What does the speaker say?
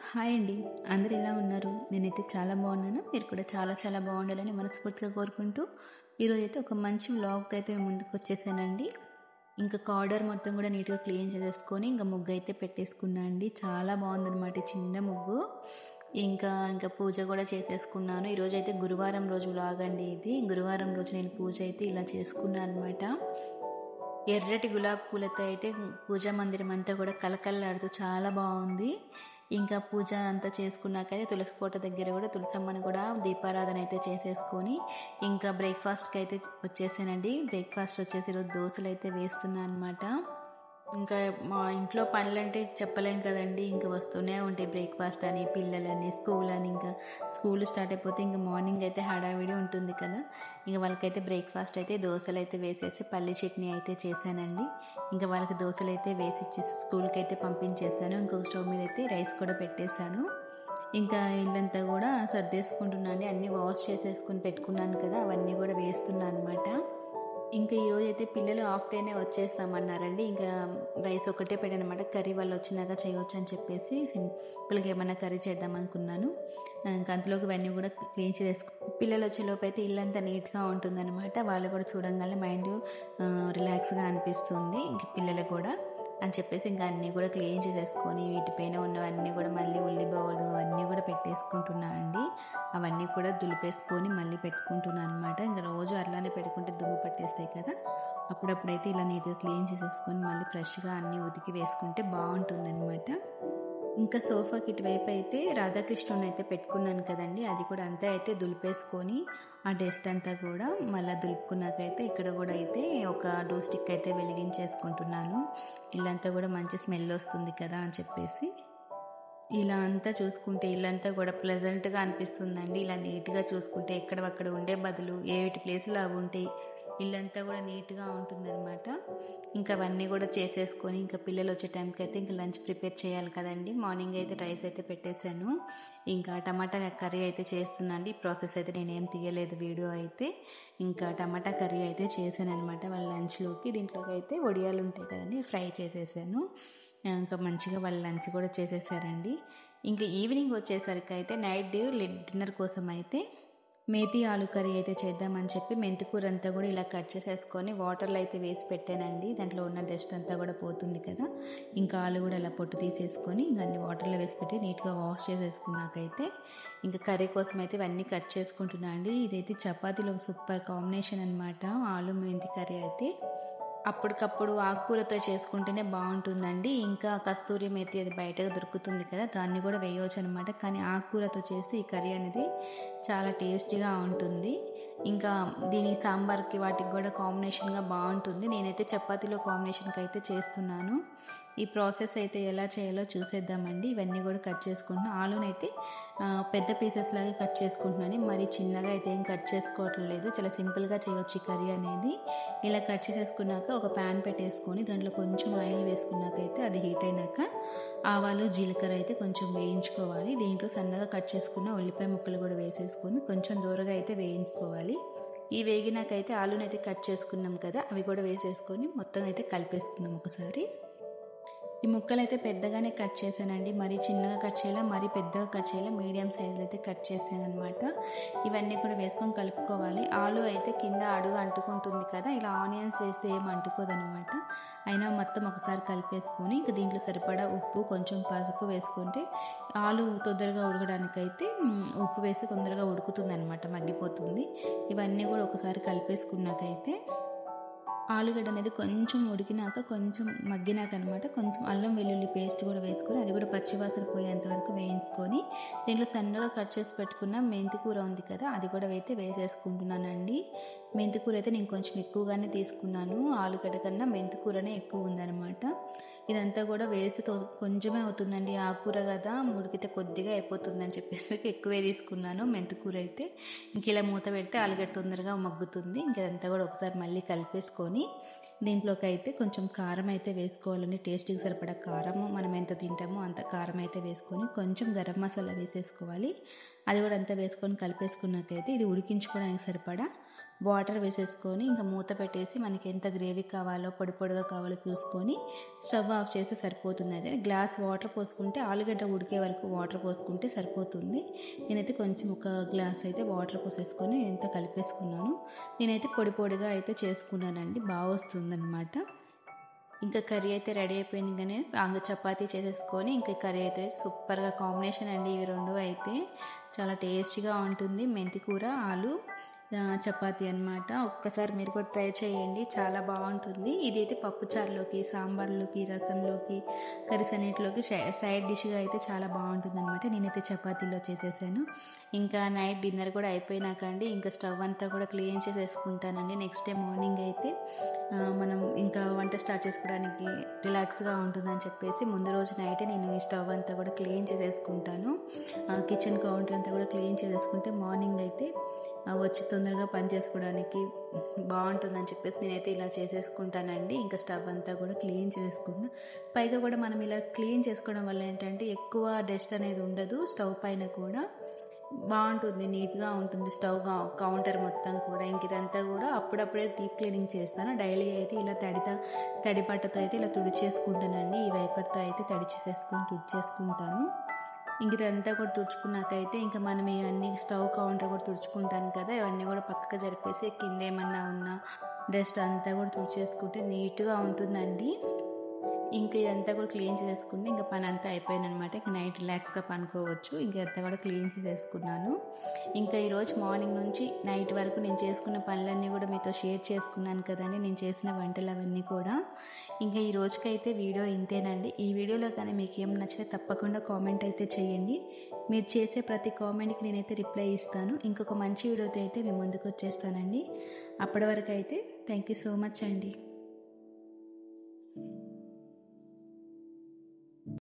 Hi అండి. అందరూ ఎలా ఉన్నారు? నేనైతే చాలా బాగున్నాను. మీరు కూడా చాలా చాలా బాగుండాలని మనస్ఫూర్తిగా కోరుకుంటూ ఈరోజైతే ఒక మంచి వ్లాగ్తో అయితే ముందుకు వచ్చేసానండి. ఇంకా కార్డర్ మొత్తం కూడా నీట్గా క్లీన్ చేసేసుకొని ఇంకా ముగ్గు అయితే పెట్టేసుకున్నా అండి. చాలా బాగుందనమాట ఈ చిన్న ముగ్గు. ఇంకా ఇంకా పూజ కూడా చేసేసుకున్నాను. ఈరోజు అయితే గురువారం రోజు వ్లాగ్ అండి ఇది. గురువారం రోజు నేను పూజ అయితే ఇలా చేసుకున్నాను అనమాట. ఎర్రటి గులాబీ పూలతో అయితే పూజా మందిరం అంతా కూడా కలకల్లాడుతూ చాలా బాగుంది. ఇంకా పూజ అంతా చేసుకున్నాకైతే తులసి కోట దగ్గర కూడా తులసమ్మని కూడా దీపారాధన అయితే చేసేసుకొని ఇంకా బ్రేక్ఫాస్ట్కి అయితే వచ్చేసానండి. బ్రేక్ఫాస్ట్ వచ్చేసి ఈరోజు దోశలు అయితే వేస్తున్నాను అనమాట. ఇంకా మా ఇంట్లో పనులంటే చెప్పలేం కదండి. ఇంకా వస్తూనే ఉంటాయి బ్రేక్ఫాస్ట్ అని, పిల్లలని, స్కూల్ అని. ఇంకా స్కూల్ స్టార్ట్ అయిపోతే ఇంకా మార్నింగ్ అయితే హడావిడి ఉంటుంది కదా. ఇంకా వాళ్ళకైతే బ్రేక్ఫాస్ట్ అయితే దోశలు అయితే వేసేసి పల్లి చట్నీ అయితే చేశానండి. ఇంకా వాళ్ళకి దోశలు అయితే వేసి స్కూల్కి అయితే పంపించేశాను. ఇంకొక స్టవ్ మీద అయితే రైస్ కూడా పెట్టేశాను. ఇంకా ఇల్లంతా కూడా సర్దేసుకుంటున్నాను. అన్నీ వాష్ చేసేసుకుని పెట్టుకున్నాను కదా, అవన్నీ కూడా వేస్తున్నాను అనమాట. ఇంకా ఈరోజు అయితే పిల్లలు హాఫ్ డేనే వచ్చేస్తామన్నారండి. ఇంకా రైస్ ఒకటే పెట్టానమాట. కర్రీ వాళ్ళు వచ్చినాక చేయవచ్చు అని చెప్పేసి సింపుల్గా ఏమన్నా కర్రీ చేద్దాం అనుకున్నాను. ఇంకా అంతలోకి ఇవన్నీ కూడా క్లీన్ చేసేసుకు పిల్లలు వచ్చేలోపు అయితే ఇల్లంతా నీట్గా ఉంటుందన్నమాట. వాళ్ళు కూడా చూడంగానే మైండ్ రిలాక్స్గా అనిపిస్తుంది ఇంక పిల్లలు కూడా అని చెప్పేసి ఇంకా అన్నీ కూడా క్లీన్ చేసేసుకొని వీటిపైన ఉన్నవన్నీ కూడా మళ్ళీ ఉల్లి బౌలు అన్నీ కూడా పెట్టేసుకుంటున్నా అండి. అవన్నీ కూడా దులిపేసుకొని మళ్ళీ పెట్టుకుంటున్నాను అనమాట. ఇంకా రోజు అట్లానే పెట్టుకుంటే దుమ్ము పట్టేస్తాయి కదా. అప్పుడప్పుడైతే ఇలా నీట్గా క్లీన్ చేసేసుకొని మళ్ళీ ఫ్రెష్గా అన్నీ ఉతికి వేసుకుంటే బాగుంటుంది అనమాట. ఇంకా సోఫాకి ఇటువైపు అయితే రాధాకృష్ణుని అయితే పెట్టుకున్నాను కదండి, అది కూడా అంతా అయితే దులిపేసుకొని ఆ డస్ట్ అంతా కూడా మళ్ళీ దులుపుకున్నాకైతే ఇక్కడ కూడా అయితే ఒక డూ స్టిక్ అయితే వెలిగించేసుకుంటున్నాను. ఇల్లంతా కూడా మంచి స్మెల్ వస్తుంది కదా అని చెప్పేసి ఇలా అంతా చూసుకుంటే ఇల్లంతా కూడా ప్లెజెంట్గా అనిపిస్తుందండి. ఇలా నీట్గా చూసుకుంటే ఎక్కడక్కడ ఉండే బదులు ఏటి ప్లేసులు అవి ఉంటాయి. ఇల్లంతా కూడా నీట్గా ఉంటుందన్నమాట. ఇంకా అవన్నీ కూడా చేసేసుకొని ఇంకా పిల్లలు వచ్చే టైంకి అయితే ఇంకా లంచ్ ప్రిపేర్ చేయాలి కదండి. మార్నింగ్ అయితే రైస్ అయితే పెట్టేశాను. ఇంకా టమాటా కర్రీ అయితే చేస్తున్నాండి. ఈ ప్రాసెస్ అయితే నేనేం తీయలేదు వీడియో అయితే. ఇంకా టమాటా కర్రీ అయితే చేశాను అనమాట వాళ్ళ లంచ్లోకి. దీంట్లోకి అయితే వడియాలు ఉంటాయి కదండి, ఫ్రై చేసేసాను. ఇంకా మంచిగా వాళ్ళ లంచ్ కూడా చేసేసారండి. ఇంకా ఈవినింగ్ వచ్చేసరికి అయితే నైట్ డిన్నర్ కోసం అయితే మేతి ఆలు కర్రీ అయితే చేద్దామని చెప్పి మెంతికూర అంతా కూడా ఇలా కట్ చేసేసుకొని వాటర్లో అయితే వేసి పెట్టానండి. దాంట్లో ఉన్న డస్ట్ అంతా కూడా పోతుంది కదా. ఇంకా ఆలు కూడా ఇలా పొట్టు తీసేసుకొని ఇంకా అన్ని వాటర్లో వేసి పెట్టి నీట్గా వాష్ చేసేసుకున్నాకైతే ఇంకా కర్రీ కోసం అయితే ఇవన్నీ కట్ చేసుకుంటున్నా అండి. ఇదైతే చపాతీలో సూపర్ కాంబినేషన్ అనమాట. ఆలు మెంతి కర్రీ అయితే అప్పటికప్పుడు ఆకుకూరతో చేసుకుంటేనే బాగుంటుందండి. ఇంకా కస్తూరి మేతి అది బయటకు దొరుకుతుంది కదా, దాన్ని కూడా వేయవచ్చు అనమాట. కానీ ఆకుకూరతో చేస్తే ఈ కర్రీ అనేది చాలా టేస్టీగా ఉంటుంది. ఇంకా దీని సాంబార్కి వాటికి కూడా కాంబినేషన్గా బాగుంటుంది. నేనైతే చపాతీలో కాంబినేషన్కి అయితే చేస్తున్నాను. ఈ ప్రాసెస్ అయితే ఎలా చేయాలో చూసేద్దామండి. ఇవన్నీ కూడా కట్ చేసుకుంటున్నాను. ఆలునైతే పెద్ద పీసెస్ లాగా కట్ చేసుకుంటున్నాను. మరి చిన్నగా అయితే ఏం కట్ చేసుకోవట్లేదు. చాలా సింపుల్గా చేయవచ్చు ఈ కర్రీ అనేది. ఇలా కట్ చేసేసుకున్నాక ఒక ప్యాన్ పెట్టేసుకొని దాంట్లో కొంచెం ఆయిల్ వేసుకున్నాకైతే అది హీట్ అయినాక ఆవాలు జీలకర్ర అయితే కొంచెం వేయించుకోవాలి. దీంట్లో సన్నగా కట్ చేసుకున్న ఉల్లిపాయ ముక్కలు కూడా వేసేసుకొని కొంచెం దూరగా అయితే వేయించుకోవాలి. ఈ వేగినాకైతే ఆలునైతే కట్ చేసుకున్నాం కదా, అవి కూడా వేసేసుకొని మొత్తం అయితే కలిపేసుకుందాం ఒకసారి. ఈ ముక్కలు అయితే పెద్దగానే కట్ చేశానండి. మరీ చిన్నగా కట్ చేయాలా, మరీ పెద్దగా కట్ చేయాలా, మీడియం సైజులో అయితే కట్ చేశాను అనమాట. ఇవన్నీ కూడా వేసుకొని కలుపుకోవాలి. ఆలు అయితే కింద అడుగు అంటుకుంటుంది కదా, ఇలా ఆనియన్స్ వేస్తే ఏం అంటుకోదనమాట. అయినా మొత్తం ఒకసారి కలిపేసుకొని ఇంకా దీంట్లో సరిపడా ఉప్పు, కొంచెం పసుపు వేసుకుంటే ఆలు తొందరగా ఉడకడానికైతే ఉప్పు వేస్తే తొందరగా ఉడుకుతుంది అనమాట, మగ్గిపోతుంది. ఇవన్నీ కూడా ఒకసారి కలిపేసుకున్నాకైతే ఆలుగడ్డ అనేది కొంచెం ఉడికినాక కొంచెం మగ్గినాక అనమాట కొంచెం అల్లం వెల్లుల్లి పేస్ట్ కూడా వేసుకొని అది కూడా పచ్చివాసన పోయేంత వరకు వేయించుకొని దీంట్లో సన్నగా కట్ చేసి పెట్టుకున్న మెంతికూర ఉంది కదా, అది కూడా అయితే వేసేసుకుంటున్నానండి. మెంతికూర అయితే నేను కొంచెం ఎక్కువగానే తీసుకున్నాను. ఆలుగడ్డ కన్నా మెంతికూరనే ఎక్కువ ఉందన్నమాట. ఇదంతా కూడా వేసి కొంచెమే అవుతుందండి. ఆకుకూర కదా, ఉడికితే కొద్దిగా అయిపోతుందని చెప్పేసి ఎక్కువే తీసుకున్నాను మెంతికూర అయితే. ఇంక ఇలా మూత పెడితే ఆలుగడ్డ తొందరగా మగ్గుతుంది. ఇంకంతా కూడా ఒకసారి మళ్ళీ కలిపేసుకొని దీంట్లోకి అయితే కొంచెం కారం అయితే వేసుకోవాలండి. టేస్ట్కి సరిపడా కారము, మనం ఎంత తింటామో అంత కారం అయితే వేసుకొని కొంచెం గరం మసాలా వేసేసుకోవాలి. అది కూడా అంతా వేసుకొని కలిపేసుకున్నాకైతే ఇది ఉడికించుకోవడానికి సరిపడా వాటర్ వేసేసుకొని ఇంకా మూత పెట్టేసి మనకి ఎంత గ్రేవీ కావాలో పొడి పొడిగా కావాలో చూసుకొని స్టవ్ ఆఫ్ చేస్తే సరిపోతుంది. అయితే గ్లాస్ వాటర్ పోసుకుంటే ఆలుగడ్డ ఉడికే వరకు వాటర్ పోసుకుంటే సరిపోతుంది. నేనైతే కొంచెం ఒక గ్లాస్ అయితే వాటర్ పోసేసుకొని ఎంత కలిపేసుకున్నాను. నేనైతే పొడి పొడిగా అయితే చేసుకున్నానండి, బాగా వస్తుందన్నమాట. ఇంకా కర్రీ అయితే రెడీ అయిపోయింది. కానీ అంగ చపాతీ చేసేసుకొని ఇంకా కర్రీ అయితే సూపర్గా కాంబినేషన్ అండి. ఇవి రెండు అయితే చాలా టేస్టీగా ఉంటుంది. మెంతి కూర ఆలు చపాతీ అనమాట. ఒక్కసారి మీరు కూడా ట్రై చేయండి, చాలా బాగుంటుంది. ఇదైతే పప్పుచారులోకి, సాంబార్లోకి, రసంలోకి, కర్రీస్ అన్నిటిలోకి సైడ్ డిష్గా అయితే చాలా బాగుంటుంది అనమాట. నేనైతే చపాతీలో చేసేసాను. ఇంకా నైట్ డిన్నర్ కూడా అయిపోయినాక అండి ఇంకా స్టవ్ అంతా కూడా క్లీన్ చేసేసుకుంటానండి. నెక్స్ట్ డే మార్నింగ్ అయితే మనం ఇంకా వంట స్టార్ట్ చేసుకోవడానికి రిలాక్స్గా ఉంటుందని చెప్పేసి ముందు రోజు నైటే నేను ఈ స్టవ్ అంతా కూడా క్లీన్ చేసేసుకుంటాను. కిచెన్ కౌంటర్ అంతా కూడా క్లీన్ చేసేసుకుంటే మార్నింగ్ అయితే వచ్చి తొందరగా పని చేసుకోవడానికి బాగుంటుందని చెప్పేసి నేనైతే ఇలా చేసేసుకుంటానండి. ఇంకా స్టవ్ అంతా కూడా క్లీన్ చేసుకుంటాను. పైగా కూడా మనం ఇలా క్లీన్ చేసుకోవడం వల్ల ఏంటంటే ఎక్కువ డస్ట్ అనేది ఉండదు. స్టవ్ పైన కూడా బాగుంటుంది, నీట్గా ఉంటుంది స్టవ్ కౌంటర్ మొత్తం కూడా. ఇంక ఇదంతా కూడా అప్పుడప్పుడే డీప్ క్లీనింగ్ చేస్తాను. డైలీ అయితే ఇలా తడి బట్టతో అయితే ఇలా తుడిచేసుకుంటానండి. ఈ వైపర్తో అయితే తుడిచేసుకుంటాను. ఇంక ఇదంతా కూడా తుడుచుకున్నాకైతే ఇంకా మనం ఇవన్నీ స్టవ్ కౌంటర్ కూడా తుడుచుకుంటాను కదా, ఇవన్నీ కూడా పక్కకు జరిపేసి కింద ఏమన్నా ఉన్న డస్ట్ అంతా కూడా తుడిచేసుకుంటే నీట్గా ఉంటుందండి. ఇంకా ఇదంతా కూడా క్లీన్ చేసుకుంటే ఇంకా పని అంతా అయిపోయిందనమాట. ఇంకా నైట్ రిలాక్స్గా పనుకోవచ్చు. ఇంకా అంతా కూడా క్లీన్ చేసేసుకున్నాను. ఇంకా ఈరోజు మార్నింగ్ నుంచి నైట్ వరకు నేను చేసుకున్న పనులన్నీ కూడా మీతో షేర్ చేసుకున్నాను కదండి, నేను చేసిన వంటలు అవన్నీ కూడా. ఇంకా ఈ రోజుకైతే వీడియో ఇంతేనండి. ఈ వీడియోలో కానీ మీకు ఏం నచ్చితే తప్పకుండా కామెంట్ అయితే చేయండి. మీరు చేసే ప్రతి కామెంట్కి నేనైతే రిప్లై ఇస్తాను. ఇంకొక మంచి వీడియోతో అయితే మేము ముందుకు వచ్చేస్తానండి. అప్పటి వరకు అయితే థ్యాంక్ యూ సో మచ్ అండి.